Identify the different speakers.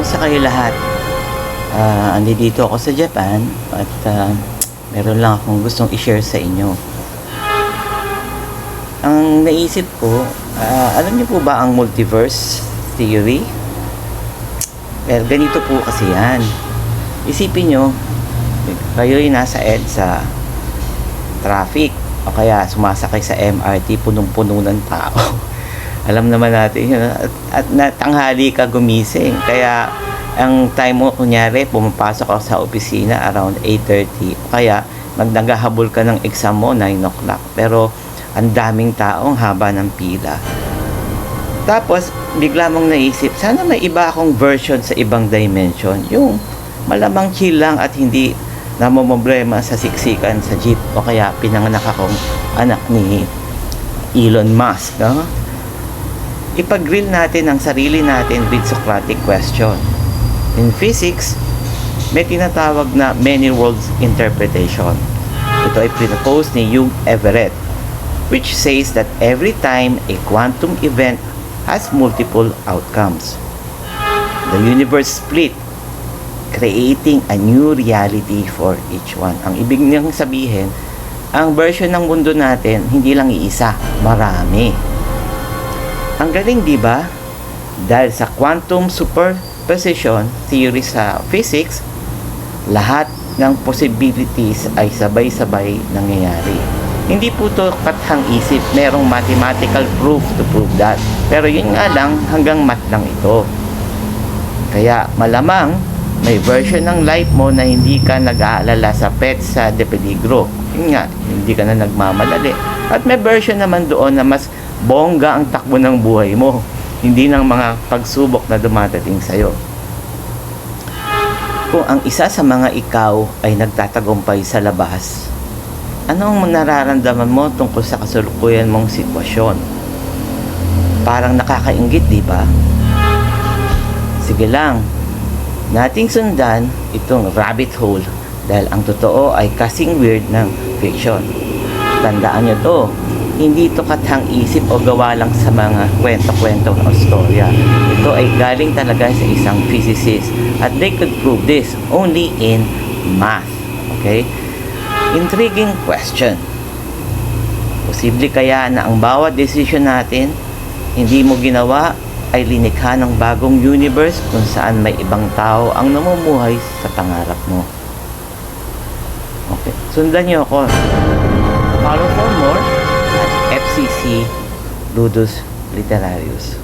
Speaker 1: sa kayo lahat. Andito ako sa Japan at meron lang akong gustong i-share sa inyo. Ang naisip ko, alam niyo po ba ang multiverse theory? Well, ganito po kasi yan. Isipin nyo, kayo'y nasa EDSA, traffic, o kaya sumasakay sa MRT, punong-puno ng tao. Alam naman natin yun, at natanghali ka gumising. Kaya ang time mo, kunyari, pumapasok ako sa opisina around 8:30, o kaya naghahabol ka ng exam mo 9 o'clock. Pero ang daming taong haba ng pila. Tapos bigla mong naisip, sana may iba akong version sa ibang dimension, yung malamang chill lang at hindi namomroblema sa siksikan sa jeep, o kaya pinanganak akong anak ni Elon Musk, no? Ipag-grill natin ang sarili natin with Socratic question. In physics, may tinatawag na many worlds interpretation. Ito ay pinopose ni Hugh Everett, which says that every time a quantum event has multiple outcomes, the universe split, creating a new reality for each one. Ang ibig niyang sabihin, ang version ng mundo natin hindi lang iisa, marami. Ang galing, di ba? Dahil sa quantum superposition theory sa physics, lahat ng possibilities ay sabay-sabay nangyayari. Hindi po ito kathang isip, merong mathematical proof to prove that. Pero yun nga lang, hanggang math lang ito. Kaya malamang may version ng life mo na hindi ka nag-aalala sa pets sa de peligro. Yun nga, hindi ka na nagmamadali. At may version naman doon na mas bongga ang takbo ng buhay mo, hindi ng mga pagsubok na dumadating sa'yo. Kung ang isa sa mga ikaw ay nagtatagumpay sa labas, ano ang nararamdaman mo tungkol sa kasalukuyan mong sitwasyon? Parang nakakainggit, di ba? Sige lang, nating sundan itong rabbit hole dahil ang totoo ay kasing weird ng fiction. Tandaan nyo to, hindi ito kathang isip o gawa lang sa mga kwento-kwento o storya. Ito ay galing talaga sa isang physicist at they could prove this only in math. Okay? Intriguing question. Posible kaya na ang bawat decision natin hindi mo ginawa ay linikha ng bagong universe kung saan may ibang tao ang namumuhay sa pangarap mo? Okay. Sundan niyo ako. Follow for more at FCC Ludus Literarius.